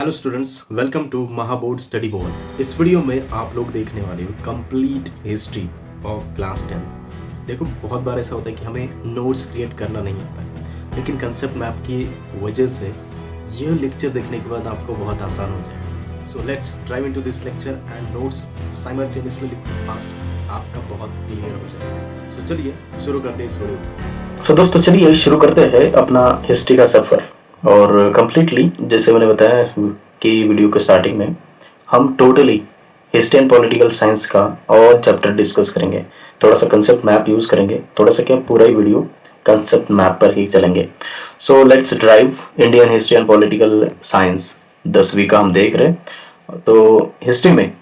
Hello students, welcome to Mahaboard study board. इस video में आप लोग देखने वाले हो कंप्लीट हिस्ट्री ऑफ क्लास 10। देखो, बहुत बार ऐसा होता है कि हमें नोट्स क्रिएट करना नहीं आता है, लेकिन कंसेप्ट मैप की वजह से यह लेक्चर देखने के बाद आपको बहुत आसान हो जाएगा। So let's drive into this lecture and notes simultaneously fast, आपका बहुत क्लियर हो जाएगा। सो चलिए शुरू करते हैं इस वीडियो। सो दोस्तों, चलिए शुरू करते हैं अपना हिस्ट्री का सफ़र। और कम्प्लीटली जैसे मैंने बताया कि वीडियो के स्टार्टिंग में हम totally history and political science का ऑल चैप्टर डिस्कस करेंगे। थोड़ा सा कंसेप्ट मैप यूज़ करेंगे, थोड़ा सा क्या पूरा ही वीडियो कंसेप्ट मैप पर ही चलेंगे। So let's drive Indian history and political science 10वीं का हम देख रहे हैं। तो हिस्ट्री में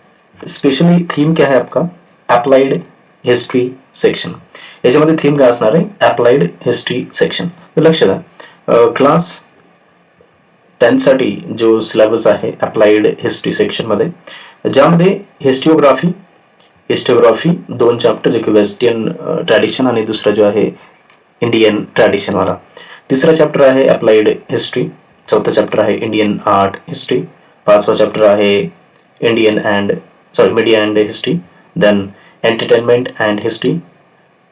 स्पेशली थीम क्या है आपका? Applied history section. याच्यामध्ये थीम काय असणार आहे? Applied history section. तर लक्ष द्या, क्लास 10 साठी जो सिलेबस आहे अप्लाइड हिस्ट्री सेक्शन मध्ये, ज्यामध्ये हिस्टोग्राफी 2 चॅप्टर, जो की वेस्टर्न ट्रॅडिशन आणि दुसरा जो आहे इंडियन ट्रॅडिशन वाला। तिसरा चॅप्टर आहे अप्लाइड हिस्ट्री, चौथा चॅप्टर आहे इंडियन आर्ट हिस्ट्री, पाचवा चॅप्टर आहे Indian and media and history, then entertainment and history,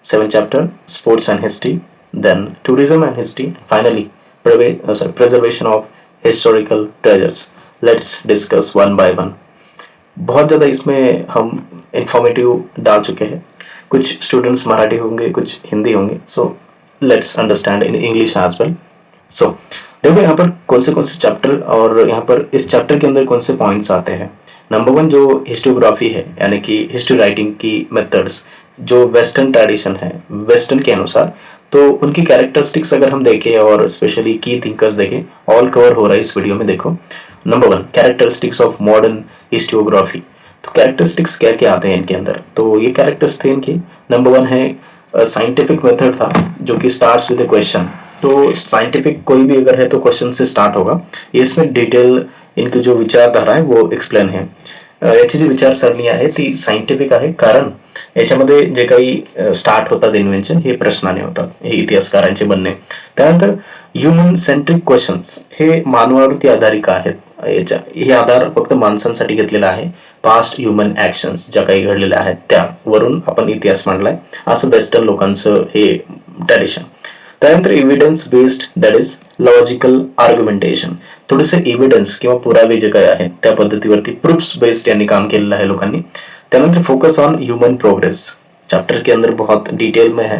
7th chapter sports and history, then tourism and history, finally preservation of historical treasures. Let's discuss one by one. बहुत ज़्यादा इसमें हम informative डाल चुके हैं। कुछ स्टूडेंट्स मराठी होंगे, कुछ हिंदी होंगे, so let's understand in English as well. So देखो यहाँ पर कौन से चैप्टर और यहाँ पर इस चैप्टर के अंदर कौन से पॉइंट्स आते हैं। नंबर 1 जो हिस्टोग्राफी है, यानी कि हिस्ट्री राइटिंग की मेथड्स जो वेस्टर्न ट्रेडिशन है, वेस्टर्न के अनुसार, तो उनकी कैरेक्टरिस्टिक्स अगर हम देखें और स्पेशली की थिंकर्स देखें, ऑल कवर हो रहा है इस वीडियो में। देखो, number 1 characteristics of modern historiography. तो कैरेक्टरिस्टिक्स क्या क्या आते हैं इनके अंदर? तो ये कैरेक्टर्स थे इनके। नंबर 1 है साइंटिफिक मेथड था, जो कि स्टार्ट्स विद ए क्वेश्चन। तो साइंटिफिक कोई भी अगर है तो क्वेश्चन से स्टार्ट होगा। इसमें डिटेल इनकी जो विचारधारा है वो एक्सप्लेन है। याची जी विचारसरणी आहे ती सायंटिफिक आहे, कारण याच्यामध्ये जे काही स्टार्ट होतात इन्व्हेन्शन हे प्रश्नाने होतात, हे इतिहासकारांचे बनणे। त्यानंतर ह्युमन सेंट्रिक क्वेश्चन्स, हे मानवावरती आधारित आहेत। हे आधार फक्त माणसांसाठी घेतलेला आहे। पास्ट ह्युमन ऍक्शन्स ज्या काही घडलेल्या आहेत त्यावरून आपण इतिहास मांडलाय, असं वेस्टर्न लोकांचं हे ट्रॅडिशन। त्यानंतर evidence based, that is logical argumentation. थोडेसे एव्हिडन्स किंवा पुरावे जे काही आहेत त्या पद्धतीवरती प्रूफ्स बेस्ड यांनी काम केलेलं आहे लोकांनी। त्यानंतर focus on human progress, chapter के अंदर बहुत डिटेल में है।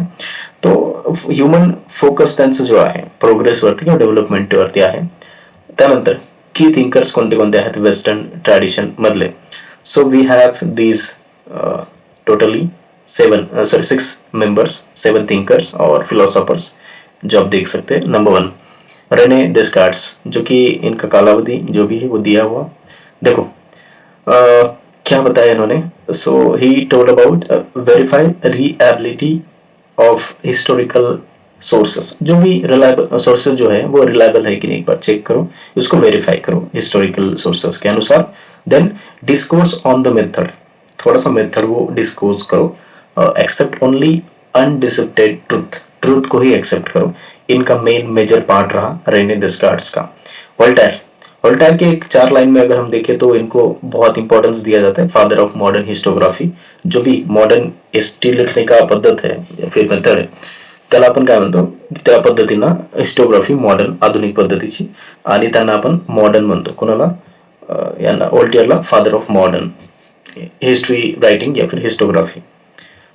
तो ह्यूमन फोकस त्यांचं जो आहे प्रोग्रेस वरती किंवा डेव्हलपमेंट वरती आहे। त्यानंतर की थिंकर्स कोणते कोणते आहेत वेस्टर्न ट्रॅडिशन मधले। So we have these totally 6 members, 7 thinkers और फिलोसोफर्स जो आप देख सकते हैं। नंबर 1 रेने डेस्कार्ट्स, जो कि इनका कालावधि जो भी है वो दिया हुआ। देखो क्या बताया इन्होंने। So he told about verify reliability of historical sources. जो भी रिलायबल सोर्सेस जो है वो रिलायबल है कि नहीं, एक बार चेक करो, उसको वेरीफाई करो हिस्टोरिकल सोर्सेस के अनुसार। Then discourse on the method, थोड़ा सा मेथड वो डिस्कोर्स करो। Accept only undisputed truth, truth को ही एक्सेप्ट करो। इनका मेन मेजर पार्ट रहा रेने डेस्कार्ट्स का। वोल्टेयर के एक 4 लाइन में अगर हम देखें तो इनको बहुत इंपॉर्टेंस दिया जाता है, फादर ऑफ मॉडर्न हिस्टोग्राफी। जो भी मॉडर्न हिस्ट्री लिखने का पद्धत है या फिर मेथड आहे, त्याला आपण काय म्हणतो, त्या पद्धतीनं हिस्टोग्राफी मॉडर्न आधुनिक पद्धतीची, आणि त्यांना आपण मॉडर्न म्हणतो। कोणाला? यांना वोल्टेयरला father of modern history writing या फिर historiography.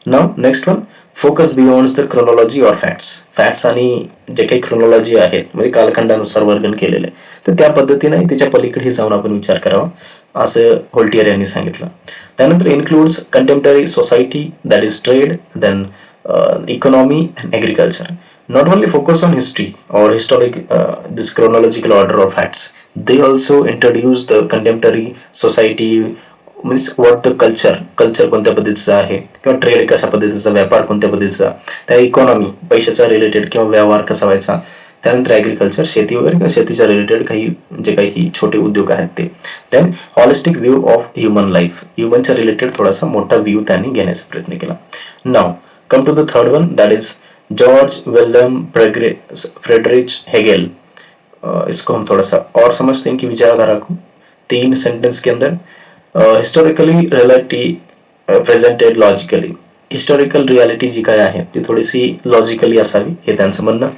Now next one, focus beyond the chronology और फॅक्ट्स। फॅक्ट्स आणि जे काही क्रोनॉलॉजी आहेत म्हणजे कालखंडानुसार वर्णन केलेले, तर त्या पद्धतीने त्याच्या पलीकडे जाऊन आपण विचार करावा, असं व्होल्टियर यांनी सांगितलं। त्यानंतर includes contemporary society, that is trade, then economy and agriculture. Not only focus on history or this chronological order of facts, they also introduce the contemporary society, means what the culture कोणत्या पद्धतीचं आहे, किंवा trade कशा पद्धतीचा, व्यापार कोणत्या पद्धतीचा, त्या इकॉनॉमी पैशाचा रिलेटेड किंवा व्यवहार कसा व्हायचा, त्यानंतर ॲग्रिकल्चर शेती वगैरे किंवा शेतीच्या रिलेटेड काही जे काही छोटे उद्योग आहेत ते। Then holistic view of human life, ह्युमनच्या रिलेटेड थोडासा मोठा व्ह्यू त्यांनी घेण्याचा प्रयत्न केला। Now come to the third one, that is George William Friedrich Hegel. इसको हम थोड़ा सा और समझते हैं कि विचारधारा को 3 सेंटेंस के अंदर. Historically reality presented logically. Historical reality जी काय आहे ती थोडीशी लॉजिकली असावी हे त्यांचं म्हणणं.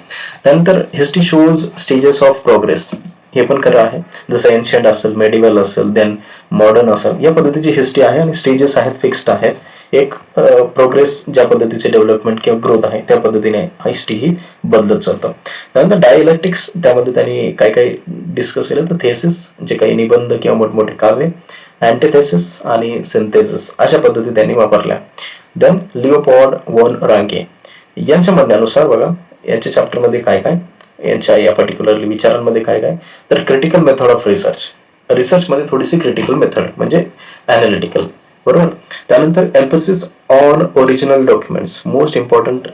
त्यानंतर history shows stages of progress, हे पण खरं आहे. जसं एन्शियंट असेल, मेडिवल असेल, देन मॉडर्न असेल, या पद्धतीची हिस्ट्री आहे आणि स्टेजेस आहेत, फिक्स्ड आहेत. एक प्रोग्रेस ज्या पद्धतीचे डेव्हलपमेंट किंवा ग्रोथ आहे त्या पद्धतीने हिस्ट्री ही बदलत चालतं. त्यानंतर डायलेक्टिक्स, त्यामध्ये त्यांनी काय काय डिस्कस केलं तर थेसिस, जे काही निबंध किंवा मोठमोठे काव्य, अँटिथेसिस आणि सिंथेसिस अशा पद्धती त्यांनी वापरल्या. देन लिओपॉल्ड वॉन रांके यांच्या म्हणण्यानुसार बघा यांच्या चॅप्टरमध्ये काय काय, यांच्या या पर्टिक्युलरली विचारांमध्ये काय काय, तर क्रिटिकल मेथड ऑफ रिसर्च मध्ये थोडीशी क्रिटिकल मेथड म्हणजे अनालिटिकल, बरोबर. त्यानंतर emphasis on original documents, most important,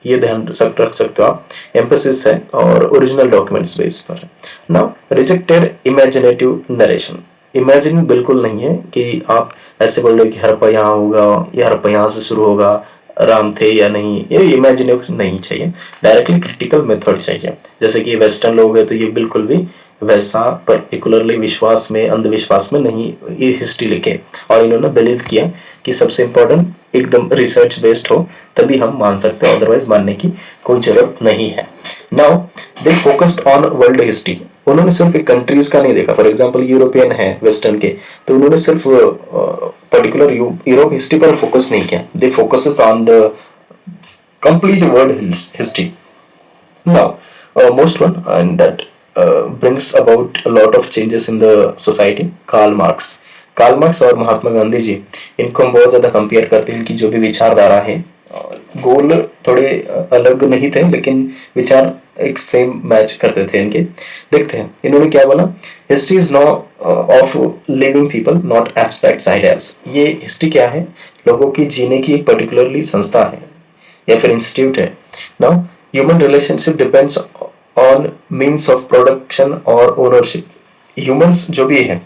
ये ध्यान रख सकते हो आप, एम्फसिस है और ओरिजिनल डॉक्यूमेंट्स बेस पर. Now rejected imaginative narration, imagine बिल्कुल नहीं है कि आप ऐसे बोल रहे हो कि हरप्पा यहाँ होगा, ये हरप्पा यहाँ से शुरू होगा, राम थे या नहीं, ये इमेजिनेटिव नहीं चाहिए, डायरेक्टली क्रिटिकल मेथड चाहिए. जैसे कि वेस्टर्न लोग हैं तो ये बिल्कुल भी वैसा पर्टिकुलरली विश्वास में, अंधविश्वास में नहीं ये हिस्ट्री लिखे, और इन्होंने बिलीव किया कि सबसे इम्पोर्टेंट एकदम रिसर्च बेस्ड हो तभी हम मान सकते हैं, अदरवाइज मानने की कोई जरूरत नहीं है. Now they focused on world history, उन्होंने सिर्फ एक कंट्रीज का नहीं देखा. फॉर एग्जांपल यूरोपियन है वेस्टर्न के, तो उन्होंने सिर्फ पर्टिकुलर यूरोप हिस्ट्री पर फोकस नहीं किया. They focuses on the complete world history. Now most one and that brings about a lot of changes in the society. Karl Marx और महात्मा गांधी जी, इनको हम बहुत ज्यादा कंपेयर करते हैं. इनकी जो भी विचारधारा है, गोल थोड़े अलग नहीं थे लेकिन विचार एक सेम मैच करते थे इनके. देखते हैं इन्होंने क्या बोला. हिस्ट्री इज नॉ of living people not abstract ideas. ये हिस्ट्री क्या है, लोगों की जीने की एक पर्टिकुलरली संस्था है या फिर इंस्टीट्यूट है. Now human relationship depends on means of production और ओनरशिप. ह्यूमन्स जो भी है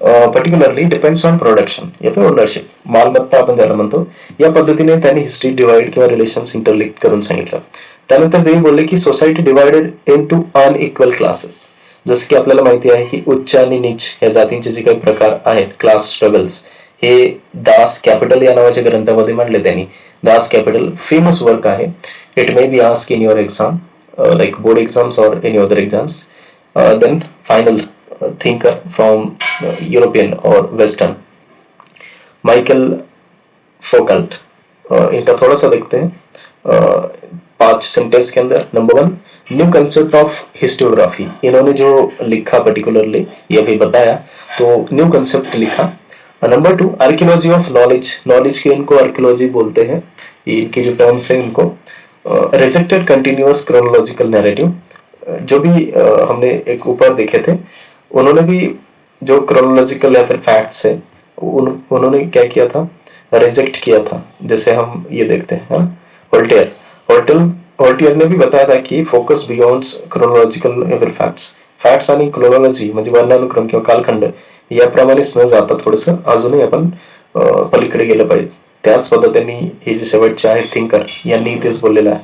पर्टिक्युलरली डिपेंड्स ऑन प्रोडक्शन या फिर ओनरशिप, मालमत्ता आपण त्याला म्हणतो. या पद्धतीने त्यांनी हिस्ट्री डिवाइड किंवा रिलेशन्स इंटरलिंक करून सांगितलं. त्यानंतर ते बोलले की society divided into unequal classes. जसं की आपल्याला माहिती आहे की उच्च आणि नीच या जातींचे जे काही प्रकार आहेत, क्लास स्ट्रगल्स, हे दास कॅपिटल या नावाच्या ग्रंथामध्ये मांडले त्यांनी. दास कॅपिटल फेमस वर्क आहे. It may be asked in your exam, like board exams or any other exams. Then final thinker from European or Western, Michael Foucault. इनका थोड़ा सा देखते हैं 5 सेंटेंस के अंदर. Number 1, new concept of historiography. इन्होंने जो लिखा पर्टिकुलरली ये भी बताया, तो न्यू कंसेप्ट लिखा. Number 2, archaeology of knowledge. Knowledge के इनको आर्कियोलॉजी बोलते हैं, इनकी जो टर्म्स हैं इनको. Rejected continuous chronological narrative. जो भी हमने एक ऊपर देखे थे, उन्होंने भी जो क्रोनोलॉजिकल या फिर फैक्ट्स है उन्होंने क्या किया था, रिजेक्ट किया था. जैसे हम ये देखते हैं होल्टियर ने भी बताया था की फोकस बियॉन्ड क्रोनोलॉजिकल या फिर फॅक्ट्स आणि क्रोनोलॉजी म्हणजे वर्णानुक्रम किंवा कालखंड याप्रमाणेच न जाता थोडंसं अजूनही आपण पलीकडे गेलं पाहिजे. त्याच पद्धतीने हे जे शेवटचे आहेत थिंकर यांनी तेच बोललेलं आहे.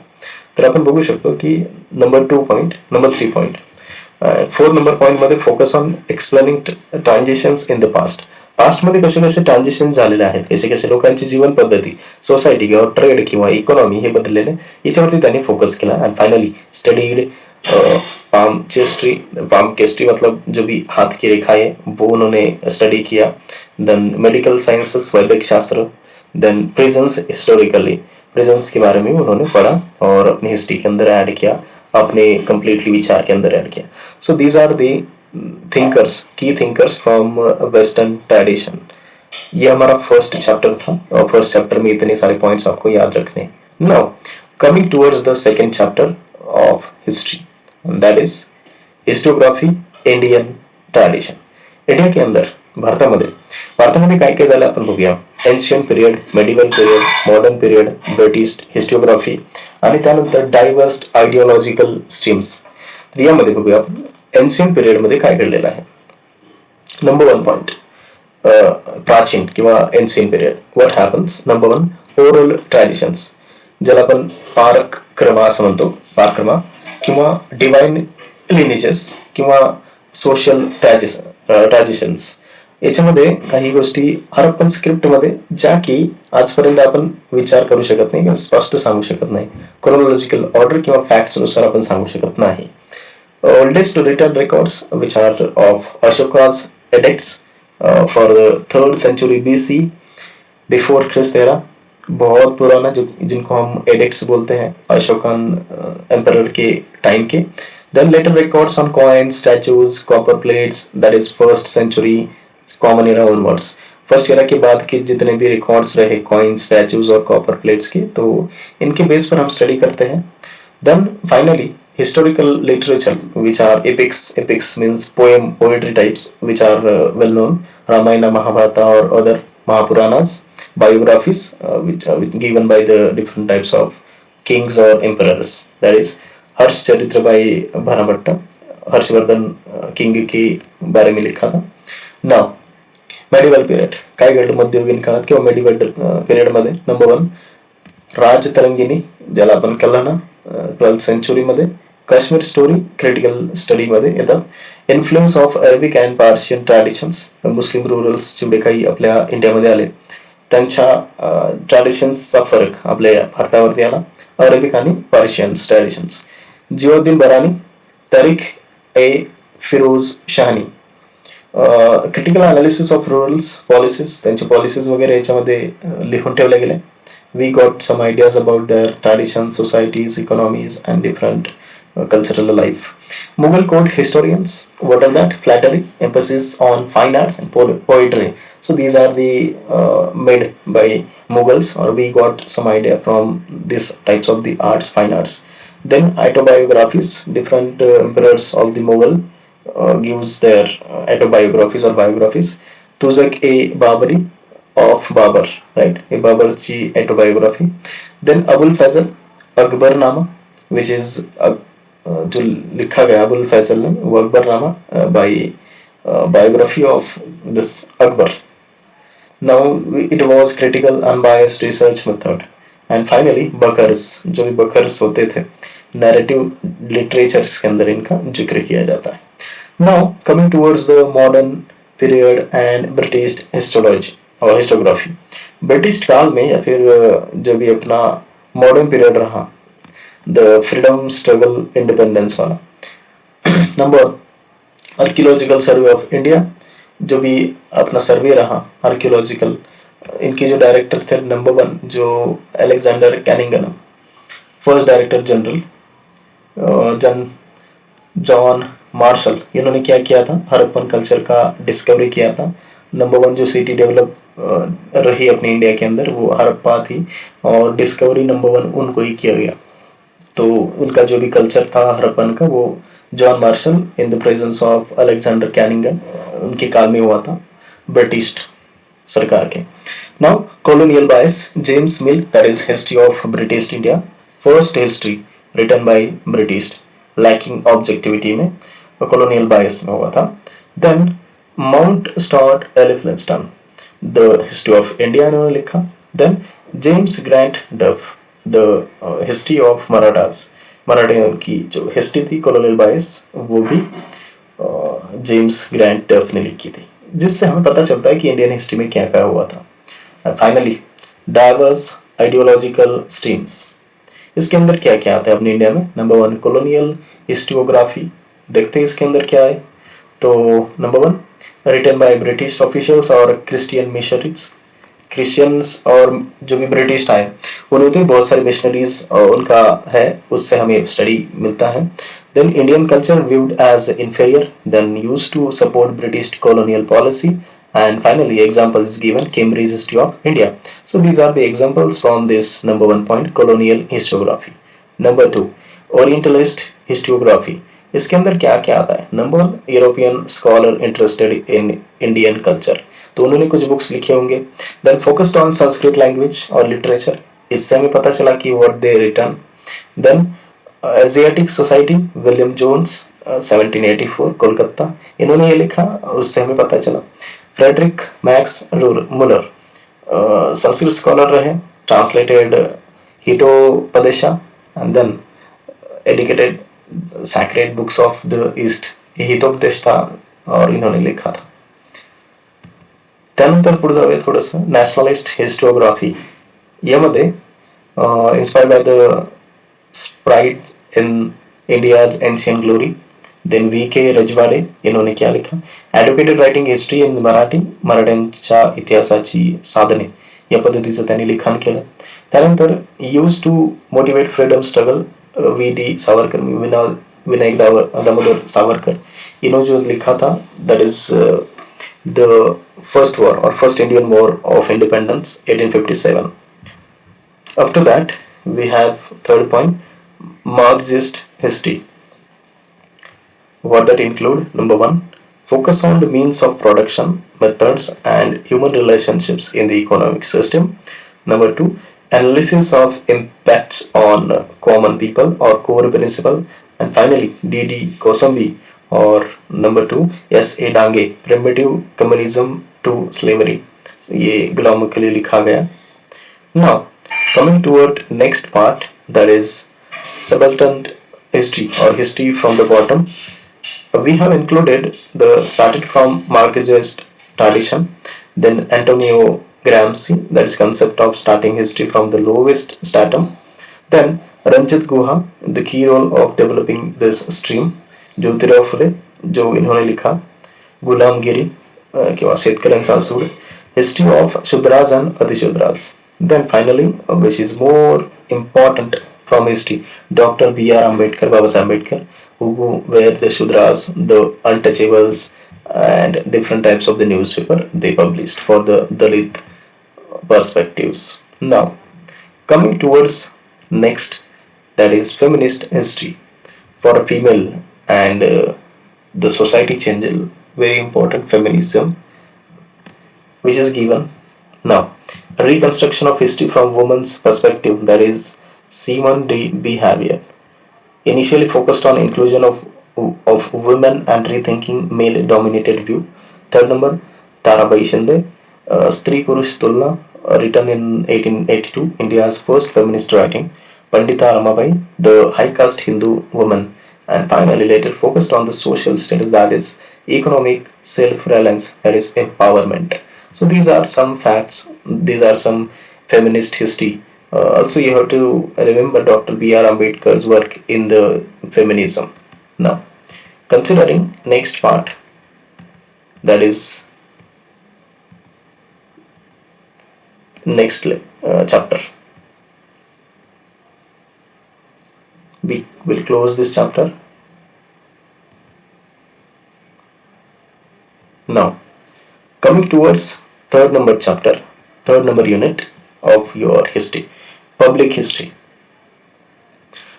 तर आपण बघू शकतो की नंबर 3 पॉइंट 4 नंबर पॉइंट मध्ये focus on explaining transitions in the past मध्ये कसे कसे ट्रान्झिशन झालेले आहेत, कसे कसे लोकांची जीवन पद्धती, सोसायटी किंवा ट्रेड किंवा इकॉनॉमी हे बदललेले, याच्यावरती त्यांनी फोकस केला. अँड फायनली स्टडीड पाम केस्ट्री मतलब जो भी हाथ की रेखा है वो उन्होंने स्टडी किया. देन मेडिकल साइंसेस, वैद्यक शास्त्र. देन प्रिजन्स, हिस्टोरिकली प्रिजन्स के बारे में उन्होंने पढ़ा और अपनी हिस्ट्री के अंदर ऐड किया, अपने कंप्लीटली विचार के अंदर ऐड किया. So these are the thinkers, की थिंकर्स फ्रॉम वेस्टर्न ट्रेडिशन. ये हमारा फर्स्ट चैप्टर था और फर्स्ट चैप्टर में इतने सारे पॉइंट्स आपको याद रखने. Now coming towards the second chapter of history, that is historiography Indian tradition. India के अंदर भारतामध्ये काय काय झालं आपण बघूया. Ancient period, medieval period, modern period, British historiography आणि त्यानंतर डायव्हर्स आयडिओलॉजिकल स्ट्रीम्स. तर यामध्ये बघूया आपण एन्शियंट पिरियड मध्ये काय घडलेलं आहे. नंबर 1 पॉइंट, प्राचीन किंवा ancient period. What happens. Number 1, oral traditions, ज्याला आपण पारक्रमा असं म्हणतो, पारक्रमा किंवा डिवाइन लिनेजेस. किंवा सोशल ट्रॅजिशन्स, याच्यामध्ये काही गोष्टी हरप्पन स्क्रिप्टमध्ये ज्या की आजपर्यंत आपण विचार करू शकत नाही किंवा स्पष्ट सांगू शकत नाही, क्रोनॉलॉजिकल ऑर्डर किंवा फॅक्ट्स नुसार आपण सांगू शकत नाही. Oldest written records, which are of Ashoka's edicts for the 3rd century BC, before Christ era, बहुत पुराना, जो जिनको हम एडिक्ट्स बोलते हैं अशोकन एम्परर के टाइम के. Then later records on coins, statues, copper plates, that is first century common era onwards. First era के बाद के जितने भी रिकॉर्ड्स रहे कॉइन्स, स्टैचूज और कॉपर प्लेट्स के, तो इनके बेस पर हम स्टडी करते हैं. Then finally, historical literature, which are epics. Epics means poetry types, which are well known. Ramayana, Mahabharata, or other Mahapuranas. Biographies, which are given by the different types of kings or emperors. That is, हर्ष चरित्र by भानुभट्ट, Harshvardhan king के बारे में लिखा था. Now, medieval period काय घडलं मध्ययुगीन काळात किंवा मेडिवल पिरियड मध्ये. नंबर 1, राजतरंगिणी, ज्याला आपण कल्हाणा 12th सेंचुरी मध्ये. काश्मीर स्टोरी क्रिटिकल स्टडी मध्ये येतात. Influence of Arabic and Persian traditions, Muslim rulers जेवढे काही आपल्या इंडियामध्ये आले त्यांच्या ट्रॅडिशन्सचा फरक आपल्या भारतावरती आला, अरेबिक आणि Persian traditions. Ziauddin Barani, Tarikh e Firoz Shahi, critical analysis of rulers policies, त्यांचे पॉलिसीज वगैरे याच्यामध्ये लिहून ठेवले गेले. We got some ideas about their traditions, societies, economies, and different cultural life. Mughal court historians, what are that? Flattery, emphasis on fine arts and poetry. So these are the made by Mughals, or we got some idea from these types of the arts, fine arts. Then autobiographies, different emperors of the Mughal gives their autobiographies or biographies. Tuzak A Babari, of Babur, right? A Baburची autobiography. Then Abul Fazl Akbarnama, which is जो लिखा गया अबुल फैजल ने, वो Akbarnama by biography of this Akbar. Now it was critical unbiased research method. And finally बकर्स, जो भी बकर्स होते थे narrative literatures के अंदर इनका जिक्र किया जाता है. Now coming towards the modern period and British histology और हिस्टोग्राफी. ब्रिटिश काल में या फिर जो भी अपना मॉडर्न पीरियड रहा, द फ्रीडम स्ट्रगल इंडिपेंडेंस वाला. Number 1, archaeological survey of India, जो भी अपना सर्वे रहा आर्कियोलॉजिकल, इनके जो डायरेक्टर थे नंबर 1 जो Alexander Cunningham, first director general John Marshall, इन्होंने क्या किया था, हड़प्पन कल्चर का डिस्कवरी किया था. नंबर 1 जो सिटी डेवलप रही अपने इंडिया के अंदर वो हड़प्पा थी, और डिस्कवरी नंबर 1 उनको ही किया गया. तो उनका जो भी कल्चर था हड़प्पन का, वो John Marshall in the presence of Alexander Cunningham, उनके काल में हुआ था ब्रिटिश सरकार के. Now colonial bias, James Mill, that is history of British India, first history written by British, lacking objectivity में, कॉलोनियल बायस में हुआ था. Then Mount Stuart Elphinstone, the history of India इन्होंने लिखा. Then James Grant Duff, the history of Marathas, मराठियों की जो history थी कॉलोनियल बायस, वो भी जेम्स ग्रैंट डफ ने लिखी थी, जिससे हमें पता चलता है कि इंडियन हिस्ट्री में क्या क्या हुआ था. फाइनली डाइवर्स आइडियोलॉजिकल स्ट्रीम्स, इसके अंदर क्या क्या आता है अपने इंडिया में. नंबर 1 कॉलोनियल हिस्टोग्राफी, देखते हैं इसके अंदर क्या है. तो number 1 written by British officials और क्रिश्चियन मिशनरीज, क्रिश्चियंस और जो भी ब्रिटिश आए उन्होंने बहुत सारे मिशनरीज उनका है, उससे हमें स्टडी मिलता है. Then Indian culture viewed as inferior, then used to support British colonial policy, and finally example is given Cambridge History of India. So these are the examples from this number 1 point colonial historiography. Number 2 Orientalist historiography, इसके अंदर क्या क्या आता है. Number 1 European scholar interested in Indian culture, तो उन्होंने कुछ books लिखे होंगे. Then focused on Sanskrit language और लिटरेचर, इससे हमें पता चला कि what they written. Then Asiatic Society, William Jones 1784 Kolkata, इन्होंने ये लिखा, उससे हमें पता चला. Friedrich Max Muller Sanskrit scholar रहे, ट्रांसलेटेड हितोपदेशा एंड देन एडिकेटेड sacred books of the East Hitopadesha था और इन्होंने लिखा था. त्यानंतर पुढे जाऊया थोडंसं नॅशनलिस्ट हिस्टोग्राफी. यामध्ये inspired by the pride in India's ancient glory. Then V.K. Rajwade इन्होंने क्या लिखा? Advocated writing history in Marathi, मराठ्यांच्या इतिहासाची साधने या पद्धतीचं त्यांनी लिखाण केलं. त्यानंतर use to motivate freedom struggle, V.D. Savarkar, Vinayak Damodar Savarkar, इन्होंने जो लिखा था that is the first war और first Indian war of independence 1857. After that, we have third point, Marxist history. What that include? Number one, focus on the means of production, methods, and human relationships in the economic system. Number two, analysis of impacts on common people or core principle. And finally, D.D. Kosambi or number two, S.A. Dange, primitive communism to slavery. ये गुलामों के लिए लिखा गया. Now, coming toward next part, that is subaltern history or history from the bottom. We have included the started from Marxist tradition, then Antonio Gramsci, that is concept of starting history from the lowest stratum, then Ranjit Guha, the key role of developing this stream, Jyotirao Phule जो इन्होंने लिखा, गुलामगिरी किंवा शेतकऱ्यांचा सूड, history of Shudras and Adishudras. Then finally, which is more important from history, Dr. B.R. Ambedkar, Babasaheb Ambedkar, who were the Shudras, the untouchables, and different types of the newspaper they published for the Dalit perspectives. Now, coming towards next, that is feminist history for a female and the society change, very important feminism, which is given. Now, reconstruction of history from women's perspective, that is Simone de Beauvoir, initially focused on inclusion of women and rethinking male dominated view. Third number, Tarabai Shinde, Stri Purush Tulna, written in 1882, India's first feminist writing. Pandita Ramabai, the high caste Hindu woman. And finally later focused on the social status, that is economic self-reliance, that is empowerment. So these are some facts, these are some feminist history. Also you have to remember Dr. B.R. Ambedkar's work in the feminism. Now, considering next part, that is next chapter. We will close this chapter. Now, coming towards third number chapter, third number unit of your history, public history.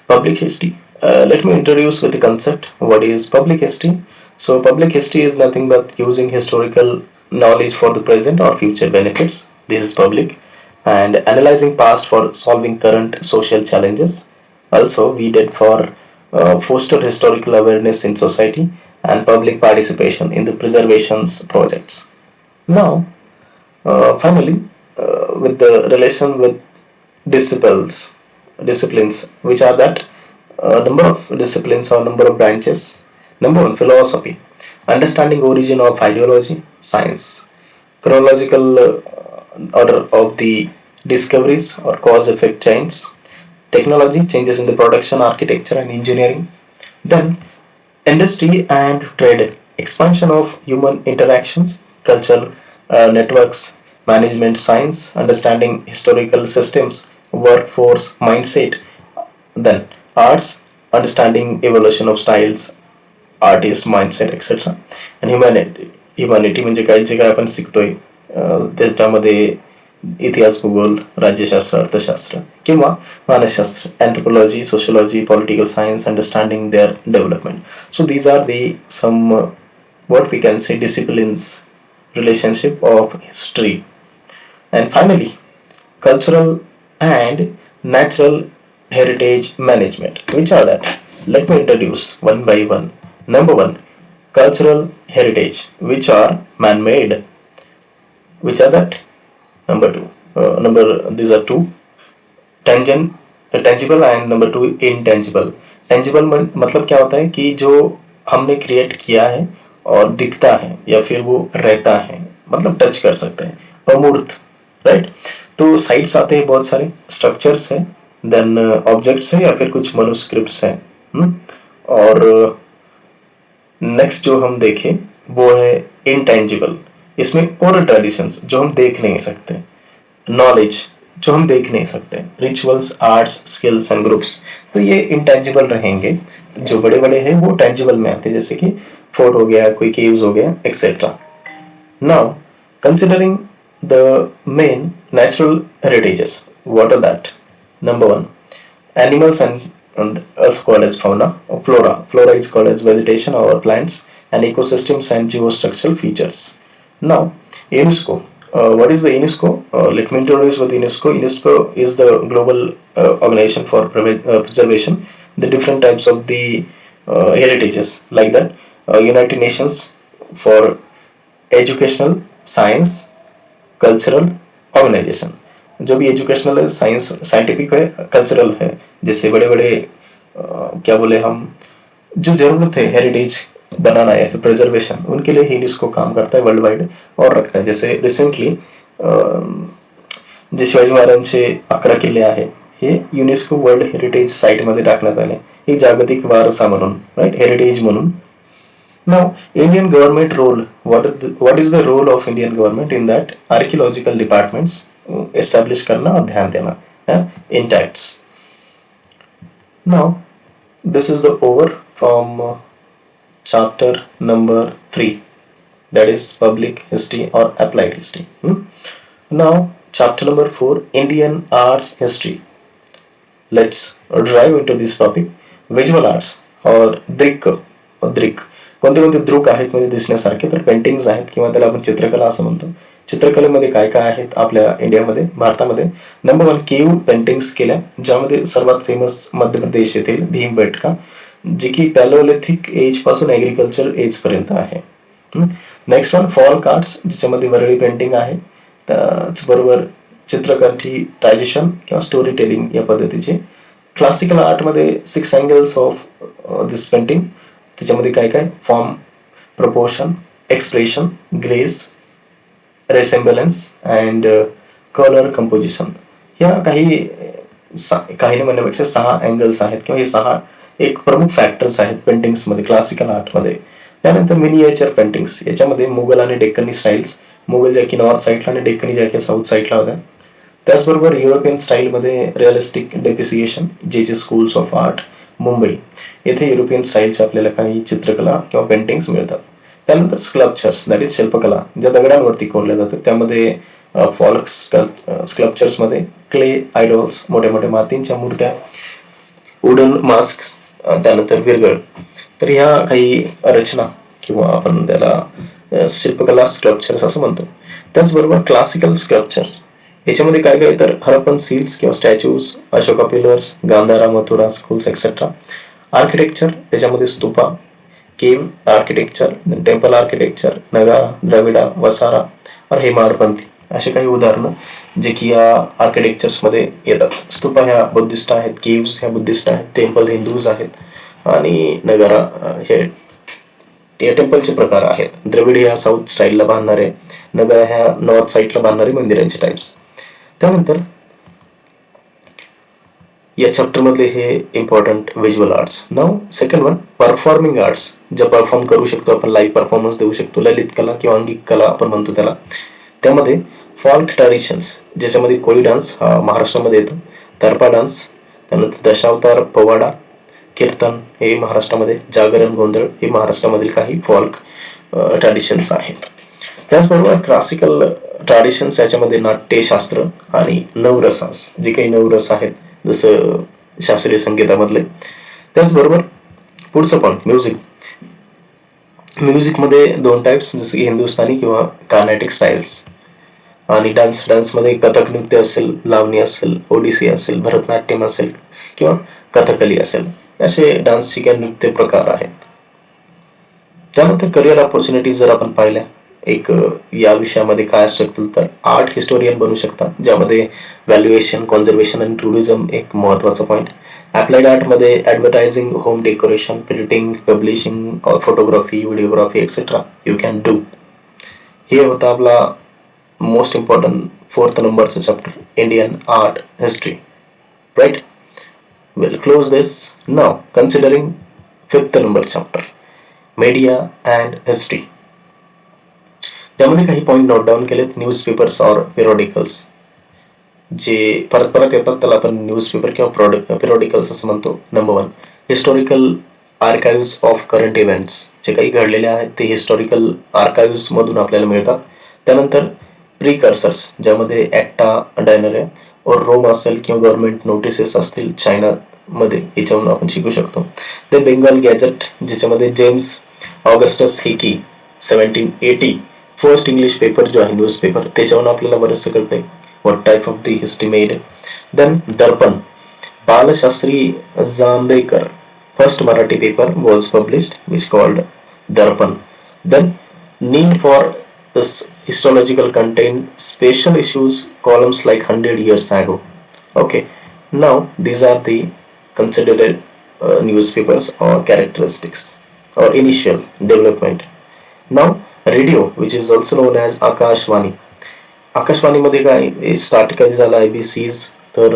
Public history. Let me introduce with the concept. What is public history? So, public history is nothing but using historical knowledge for the present or future benefits. This is public. And analyzing past for solving current social challenges. Also, we did for foster historical awareness in society and public participation in the preservations projects. Now, finally, with the relation with disciplines, which are that number of disciplines or number of branches. Number one, philosophy, understanding origin of ideology, science, chronological order of the discoveries or cause-effect chains, technology, changes in the production, architecture and engineering. Then industry and trade, expansion of human interactions, cultural networks, management science, understanding historical systems, workforce mindset. Then arts, understanding evolution of styles, artist mindset, etc. And humanity म्हणजे काय जे काय आपण शिकतोय त्याच्यामध्ये इतिहास, भूगोल, राज्यशास्त्र, अर्थशास्त्र किंवा मानसशास्त्र, anthropology, sociology, political science, understanding their development. So these are the some what we can say disciplines relationship of history. And finally, cultural and natural heritage management. Which are that? Let me introduce one by one. Number one, cultural heritage, which are man-made. Which are that? Number two, these are two, tangible and number two intangible. Tangible मतलब क्या होता है कि जो हमने create किया है और दिखता है या फिर वो रहता है, मतलब टच कर सकते हैं, अमूर्त, राइट। तो साइट्स आते हैं, बहुत सारे स्ट्रक्चर्स हैं, देन ऑब्जेक्ट्स हैं या फिर कुछ मनुस्क्रिप्ट्स हैं। और नेक्स्ट जो हम देखें वो है इंटेंजिबल। इसमें ओरल ट्रेडिशंस जो हम देख नहीं सकते, नॉलेज जो हम देख नहीं सकते, rituals, arts, skills and groups, तो ये इंटेंजिबल रहेंगे। जो बड़े बड़े हैं वो टेंजिबल में आते हैं, जैसे कि फोर्ट हो गया, कोई केव्स हो गया, etcetera. Now considering the main natural heritages, what are that? Number one, animals and also called as fauna or flora. Flora is called as vegetation or plants and ecosystems and geostructural features. Now, UNESCO. What is the UNESCO? Let me introduce what UNESCO. UNESCO is the global organization for preservation the different types of the heritages, like that. United Nations for educational, science, cultural organisation, जो भी educational है, science scientific है, cultural है, जैसे बड़े बड़े क्या बोले हम, जो जरूरत है हेरिटेज बनाना या फिर प्रिजर्वेशन, उनके लिए ही यूनेस्को काम करता है वर्ल्ड वाइड और रखता है। जैसे रिसेंटली जे शिवाजी महाराजांचे 11 किल्ले आहे हे युनेस्को वर्ल्ड हेरिटेज साईट मध्ये टाकण्यात आले, एक जागतिक वारसा म्हणून, राईट, हेरिटेज म्हणून. Now, Indian government role. What is the role of Indian government in that? Archaeological departments establish करना और ध्यान देना, intacts. Now, this is the over from chapter number 3, that is public history or applied history. Now, chapter number 4, Indian arts history. Let's dive into this topic. Visual arts or दृक. कोणते कोणते दृक आहेत म्हणजे दिसण्यासारखे, तर पेंटिंग्स आहेत किंवा त्याला आपण चित्रकला असं म्हणतो. चित्रकलेमध्ये काय काय आहेत आपल्या इंडियामध्ये, भारतामध्ये? नंबर 1, केव पेंटिंग्स केल्या, ज्यामध्ये सर्वात फेमस मध्य प्रदेश येथील भीमबेटका, जी की पॅलोलिथिक एज पासून ऍग्रिकल्चर एज पर्यंत आहे. नेक्स्ट वन, फॉल्क आर्ट्स, ज्याच्यामध्ये वरळी पेंटिंग आहे, त्याचबरोबर चित्रकाठी ट्रॅडिशन किंवा स्टोरी टेलिंग या पद्धतीचे. क्लासिकल आर्टमध्ये 6 अँगल्स ऑफ दिस पेंटिंग, त्याच्यामध्ये काय काय, form, proportion, expression, grace, resemblance and colour composition, ह्या काही म्हणण्यापेक्षा 6 अँगल्स आहेत किंवा हे 6 एक प्रमुख फॅक्टर्स आहेत पेंटिंग्समध्ये, क्लासिकल आर्टमध्ये. त्यानंतर मिनिएचर पेंटिंग्स, याच्यामध्ये मुघल आणि डेक्कनी स्टाईल्स, मुघल ज्या की नॉर्थ साईडला आणि डेक्कनी ज्या की साऊथ साईडला होत्या. त्याचबरोबर युरोपियन स्टाईलमध्ये रिअलिस्टिक डेपिसिएशन, जे स्कूल्स ऑफ आर्ट मुंबई येथे युरोपियन स्टाईलचे आपल्याला काही चित्रकला किंवा पेंटिंग्स मिळतात. त्यानंतर स्कल्पचर्स, दॅट इज शिल्पकला, ज्या दगडांवरती कोरल्या जातात, त्यामध्ये फॉल्क स्कल्पचर्समध्ये क्ले आयडॉल्स, मोठ्या मोठ्या मातींच्या मूर्त्या, वुडन मास्क, त्यानंतर विरगळ. तर ह्या काही रचना किंवा आपण त्याला शिल्पकला स्कल्पचर्स असं म्हणतो. त्याचबरोबर क्लासिकल स्कल्पचर, याच्यामध्ये काय काय, तर हरप्पन सील्स किंवा statues, Ashoka pillars, Gandhara, Mathura schools etcetera. Architecture, त्याच्यामध्ये stupa, cave architecture, temple architecture, Nagara, Dravida, Vesara और हेमाडपंथी, असे काही उदाहरणं जे की या आर्किटेक्चर्समध्ये येतात. स्तूपा ह्या बुद्धिस्ट आहेत, केव्स ह्या बुद्धिस्ट आहेत, टेम्पल हिंदूज आहेत आणि नगारा हे या टेम्पलचे प्रकार आहेत. द्रविड ह्या साऊथ साईडला बांधणारे, नगारा ह्या नॉर्थ साईडला बांधणारे मंदिरांचे टाइप्स. त्यानंतर या चॅप्टर मधले हे इम्पॉर्टंट व्हिज्युअल आर्ट्स. नाव सेकंड वन, परफॉर्मिंग आर्ट्स, ज्या परफॉर्म करू शकतो आपण, लाईव्ह परफॉर्मन्स देऊ शकतो, ललित कला किंवा अंगिक कला आपण म्हणतो त्याला. त्यामध्ये फॉल्क ट्रॅडिशन्स, ज्याच्यामध्ये कोळी डान्स हा महाराष्ट्रामध्ये येतो, तरपा डान्स, त्यानंतर दशावतार, पोवाडा, कीर्तन हे महाराष्ट्रामध्ये, जागरण, गोंधळ हे महाराष्ट्रामधील काही फॉल्क ट्रॅडिशन्स आहेत. त्याचबरोबर क्लासिकल ट्रॅडिशन्स, याच्यामध्ये नाट्यशास्त्र आणि नवरसास, जे काही नवरस आहेत जसं शास्त्रीय संगीतामधले. त्याचबरोबर पुढचं पण म्युझिक. म्युझिकमध्ये 2 टाइप्स, जसं की हिंदुस्थानी किंवा कार्नॅटिक स्टाईल्स. आणि डान्समध्ये कथक नृत्य असेल, लावणी असेल, ओडिसी असेल, भरतनाट्यम असेल किंवा कथकली असेल, असे डान्सचे काही नृत्य प्रकार आहेत. त्यानंतर करिअर ऑपॉर्च्युनिटीज जर आपण पाहिल्या, एक या विषयामध्ये काय असू शकतील तर आर्ट हिस्टोरियन बनू शकता, ज्यामध्ये व्हॅल्युएशन, कॉन्झर्वेशन आणि टुरिझम एक महत्त्वाचा पॉईंट. ॲप्लाइड आर्टमध्ये advertising, home decoration, printing, publishing, photography, videography etcetera you can do. हे होता आपला मोस्ट इम्पॉर्टंट 4th नंबरचा chapter, Indian art history. Right, we'll close this now considering 5th number chapter, media and history. त्यामध्ये काही point note down केलेत. Newspapers और पिरियडिकल्स जे परत परत येतात त्याला आपण न्यूजपेपर किंवा पिरियडिकल्स असं म्हणतो. Number 1, historical archives of current events, जे काही घडलेले आहेत ते हिस्टॉरिकल आर्काइव्स मधून आपल्याला मिळतात. त्यानंतर प्रिकर्सर्स, ज्यामध्ये ॲक्टा डायनरे और रोम असेल किंवा गव्हर्नमेंट नोटिसेस असतील चायनामध्ये, याच्यावरून आपण शिकू शकतो. ते बेंगॉल गॅझेट, ज्याच्यामध्ये James Augustus Hicky 1780 first English paper जो आहे न्यूजपेपर, त्याच्यावरून आपल्याला बरंचसं कळतंय what type of the history made. Then Darpan, Balshastri Jambhekar first Marathi paper was published which called Darpan. Then need for this histological content special issues columns like 100 years ago. Okay, now these are the considered newspapers or characteristics or initial development. Now radio, which is also known as Akashvani. आकाशवाणीमध्ये काय start कधी झाला IBCs तर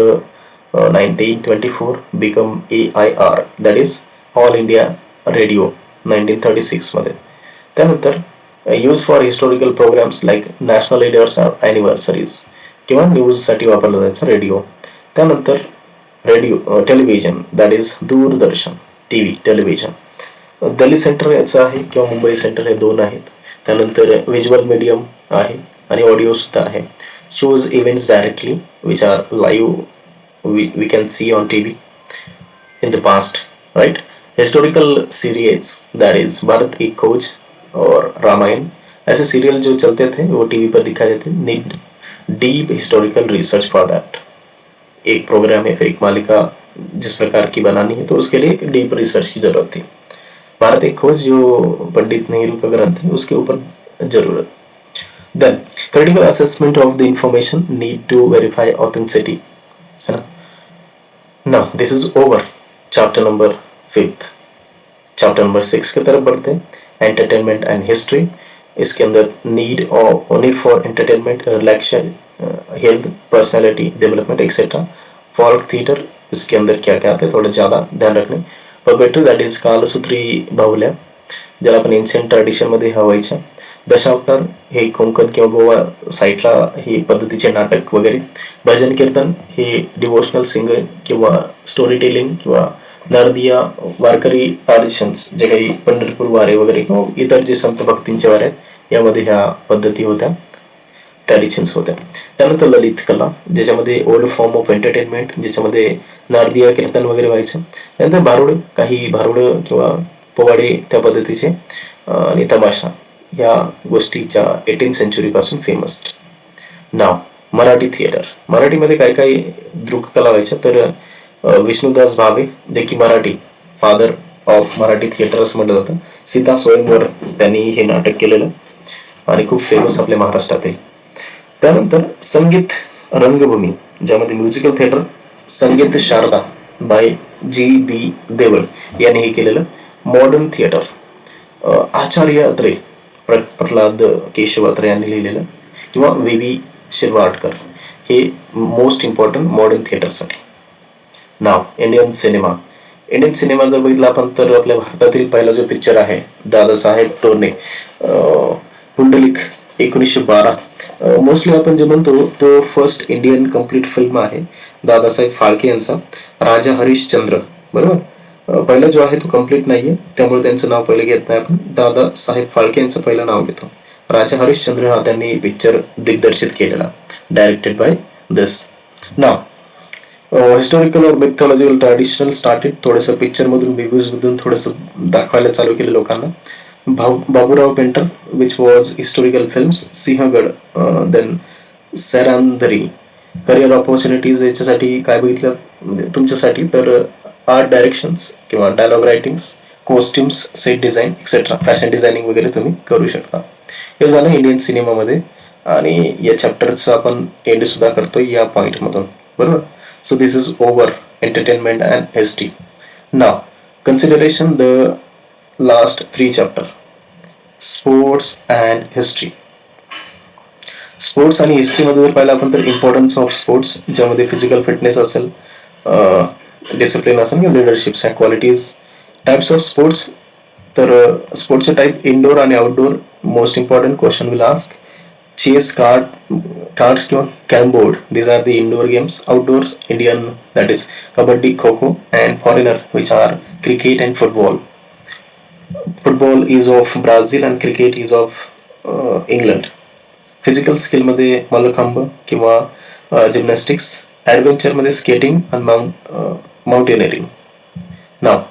1924 become AIR, that is all India radio 1936 मध्ये. त्यानंतर use for historical programmes like national leaders anniversaries किंवा न्यूजसाठी वापरला जायचा रेडिओ. त्यानंतर radio television, that is Doordarshan, TV television. Delhi centre याचं आहे किंवा मुंबई सेंटर हे 2 आहेत. त्यानंतर व्हिज्युअल मीडियम आहे आणि ऑडिओ सुद्धा आहे. Shows events directly which are live we can see on TV in the past, right? Historical series, that is Bharat की खोज और रामायण, ऐसे सीरियल जो चलते थे वो TV पर दिखाए जाते. Need deep historical research for that. एक प्रोग्राम है, फिर एक मालिका जिस प्रकार की बनानी है तो उसके लिए एक डीप रिसर्च की जरूरत थी. भारत एक खोज जो पंडित नेहरू का ग्रंथ है उसके ऊपर जरूरत. Then critical assessment of the information, need to verify authenticity, है ना. Now this is over chapter number 5th. Chapter number 6 की तरफ बढ़ते हैं, एंटरटेनमेंट एंड हिस्ट्री. इसके अंदर need for entertainment, relaxation, health, personality development etcetera. Folk theatre, इसके अंदर क्या क्या आते हैं थोडं ज़्यादा ध्यान रखणे. परपेट्री, दॅट इज कालसूत्री बाहुल्या, ज्याला आपण एन्शियंट ट्रॅडिशनमध्ये व्हायच्या. दशावतार हे कोकण किंवा गोवा साईडला हे पद्धतीचे नाटक वगैरे. भजन कीर्तन हे डिवोशनल सिंगिंग किंवा स्टोरी टेलिंग किंवा नारदीय वारकरी ट्रॅडिशन्स, जे काही पंढरपूर वारे वगैरे किंवा इतर जे संत भक्तींचे वारे आहेत यामध्ये ह्या पद्धती होत्या, ट्रॅडिशन्स होत्या. त्यानंतर ललित कला, ज्याच्यामध्ये ओल्ड फॉर्म ऑफ एंटरटेनमेंट, ज्याच्यामध्ये नारदीय कीर्तन वगैरे व्हायचं. त्यानंतर भारुड, काही भारुड किंवा पोवाडे त्या पद्धतीचे, आणि तमाशा या गोष्टीच्या 18th सेंचुरीपासून फेमस. नाव मराठी थिएटर, मराठीमध्ये काय काय दृककला व्हायच्या तर विष्णुदास भावे, जे की Marathi father of Marathi theatre असं म्हटलं जातं. सीता स्वयंवर त्यांनी हे नाटक केलेलं आणि खूप फेमस आपल्या महाराष्ट्रात आहे. त्यानंतर संगीत रंगभूमी, ज्यामध्ये म्युझिकल थिएटर संगीत शारदा बाय G.B. देवल यांनी हे केलेलं. मॉडर्न थिएटर आचार्य अत्रे, प्रल्हाद केशव अत्रे यांनी लिहिलेलं किंवा V.V. शिरवाडकर, हे मोस्ट इम्पॉर्टंट मॉडर्न थिएटरसाठी. नाव इंडियन सिनेमा, इंडियन सिनेमा जर बघितला आपण तर आपल्या भारतातील पहिला जो पिक्चर आहे दादासाहेब तोरणे, पुंडलिक 1912, मोस्टली आपण जे म्हणतो तो फर्स्ट इंडियन कम्प्लीट फिल्म आहे दादासाहेब फाळके यांचा. राजा हरिश्चंद्र, बरोबर, पहिला जो आहे तो कम्प्लीट नाहीये त्यामुळे त्यांचं नाव पहिलं घेत नाही आपण, दादासाहेब फाळके यांचं पहिलं नाव घेतो. राजा हरिश्चंद्र हा त्यांनी पिक्चर दिग्दर्शित केलेला, directed by this. Now historical और मिथॉलॉजिकल ट्रॅडिशनल स्टार्टेड, थोडंसं पिक्चर मधून रिव्ह्यूज मधून थोडंसं दाखवायला चालू केलं लोकांना. Baburao Painter, which was historical films. Sinhagad, then Sairandhri. Career opportunities याच्यासाठी काय बघितलं तुमच्यासाठी तर आर्ट डायरेक्शन्स किंवा dialogue writings, costumes, set design etcetera, fashion designing वगैरे तुम्ही करू शकता. हे झालं इंडियन सिनेमामध्ये आणि या चॅप्टरचं आपण एंड सुद्धा करतोय या पॉईंटमधून, बरोबर. So this is over entertainment and history. Now consideration the last 3 chapter sports and history. Sports आणि हिस्ट्रीमध्ये जर पाहिलं आपण तर इम्पॉर्टन्स ऑफ स्पोर्ट्स, ज्यामध्ये फिजिकल फिटनेस असेल, डिसिप्लिन असेल किंवा leaderships and qualities. Types of sports, तर स्पोर्ट्सचे टाईप इनडोर आणि outdoor. Most important question will ask. Chess, cards किंवा carrom board, these are the indoor games. Outdoors, Indian, that is kabaddi, kho-kho, and foreigner, which are cricket and football. Football is of Brazil and cricket is of England. Physical स्किलमध्ये मल्लखांब किंवा gymnastics. ॲडव्हेंचरमध्ये skating आणि mountaineering. Now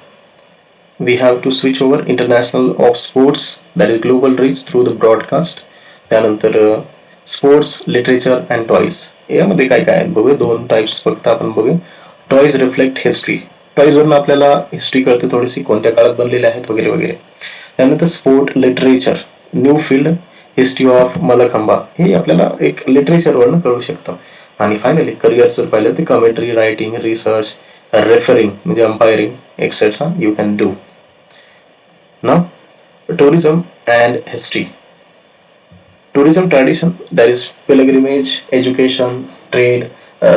we have to switch over international of sports, that is global reach through the broadcast. त्यानंतर sports, literature and toys. यामध्ये काय काय आहेत बघूया, 2 टाईप्स फक्त आपण बघूया. Toys reflect history. टॉईजवरून आपल्याला हिस्ट्री कळते थोडीशी, कोणत्या काळात बनलेल्या आहेत वगैरे वगैरे. त्यानंतर sport, literature, new field, history of mallakhamba, हे आपल्याला एक लिटरेचरवरनं कळू शकतं. आणि फायनली करिअर जर पाहिलं तर कमेंट्री, रायटिंग, रिसर्च, रेफरिंग म्हणजे umpiring etcetera you can do. Now tourism and history. Tourism tradition, that is pilgrimage, education, trade,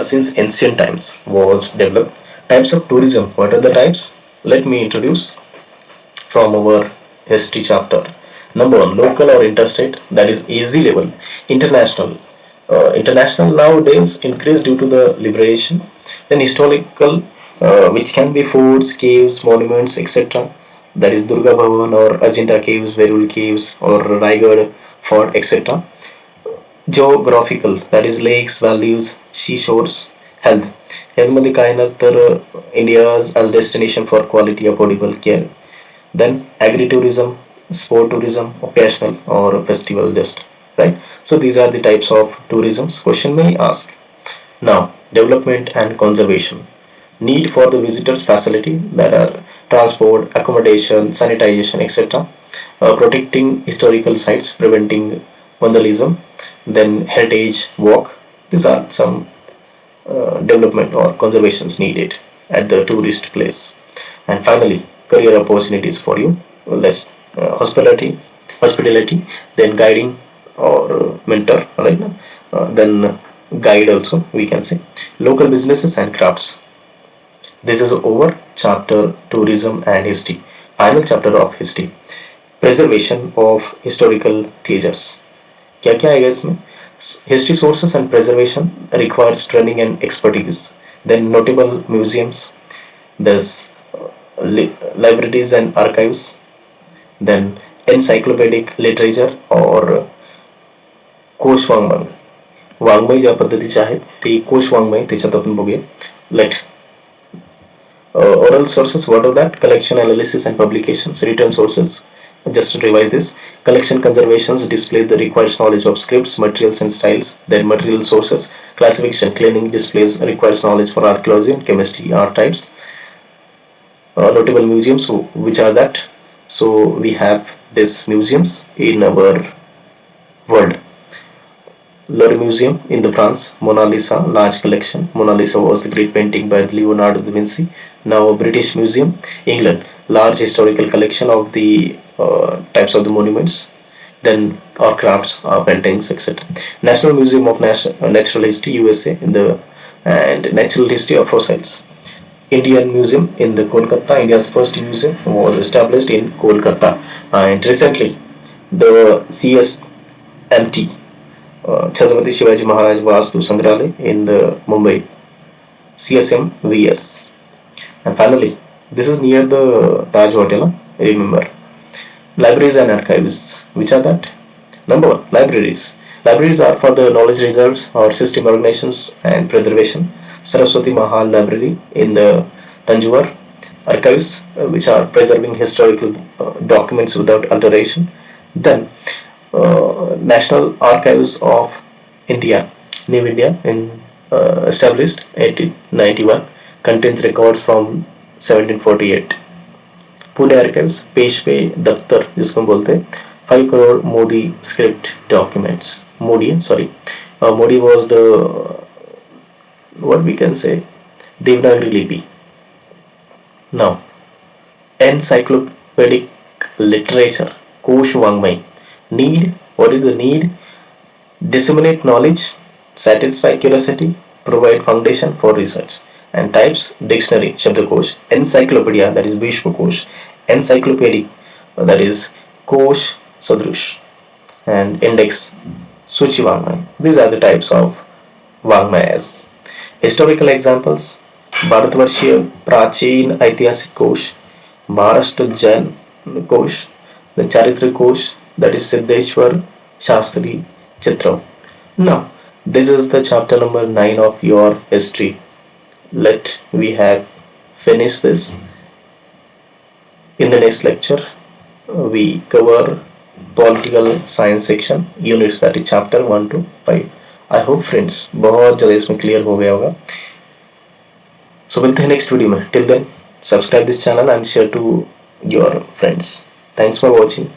since ancient times was developed. Types of tourism, what are the types? Let me introduce from our history chapter. Number 1, local or interstate, that is easy level. International, international nowadays increased due to the liberation. Then historical, which can be forts, caves, monuments, etc. That is Durga Bhavan or Ajanta caves, Verul caves, or Raigad fort, etc. Geographical, that is lakes, valleys, seashores. Health, मध्ये काय ना तर India's as destination for quality affordable care. Then agri-tourism, sport tourism, occasional or festival just, right? So these are the types of tourisms question may ask. Now development and conservation. Need for the visitors facility, that are transport, accommodation, sanitization, etc. Protecting historical sites, preventing vandalism. Then heritage walk. These are some development or conservations needed at the tourist place. And finally, career opportunities for you. Less hospitality, then guiding or mentor, right? Then guide also we can say. Local businesses and crafts. This is over chapter tourism and history. Final chapter of history. Preservation of historical treasures. क्या क्या आएगा इसमें? History sources and preservation requires training and expertise. Then notable museums. There's libraries and archives. Then encyclopedic literature or कोश वाङ्मय. वाङ्मय ज्या पद्धतीचे आहेत ते कोश वाङ्मय, त्याच्यात आपण बघूया. Let oral sources, what are that? Collection, analysis and publications. Written sources, just to revise this. Collection, conservations displays the required knowledge of scripts, materials and styles. Then material sources, classification, cleaning displays requires knowledge for archaeology and chemistry, art types. Notable museums, which are that? So we have these museums in our world. Louvre Museum in the France, Mona Lisa, large collection. Mona Lisa was the great painting by Leonardo da Vinci. Now British Museum, England, large historical collection of the types of the monuments, then or crafts, paintings, etc. National Museum of Natural History, USA, in the and Natural History of Fossils. Indian Museum in the Kolkata, India's first museum was established in Kolkata, and recently the CSMT, Chhatrapati Shivaji Maharaj Vastu Sangrahalay in the Mumbai, CSMVS. And finally, this is near the Taj Hotel, remember. Libraries and archives, which are that? Number 1, libraries. Libraries are for the knowledge reserves or system organizations and preservation. Saraswati Mahal Library in the Tanjore. Archives, which are preserving historical documents without alteration. Then National Archives of India, New India, in established 1891, contains records from 1748. Pune Archives, Peshwe Daftar जिसको हम बोलते हैं, 5 crore Modi script documents. Modi was the, what we can say, Devanagari Lipi. Now, encyclopedic literature, Kosh Wangmai. Need, what is the need? Disseminate knowledge, satisfy curiosity, provide foundation for research. And types, dictionary, Shabdakosh, encyclopedia, that is Vishwakosh, encyclopedic, that is Kosh Sadrush, and index, Suchi Wangmai. These are the types of Wangmayas. Historical examples, Bharatvarshiya प्राचीन ऐतिहासिक कोश, महाराष्ट्र जैन कोश, the चारित्रिक कोश, that is Siddheshwar Shastri चित्रम. Now, this is the chapter number 9 of your history. Let we have finished this. In the next lecture, we cover political science section, units, that is chapter 1 to 5. I hope friends बहुत ज़्यादा इसमें clear हो गया होगा. So मिलते हैं next video में. Till then, subscribe this channel and share to your friends. Thanks for watching.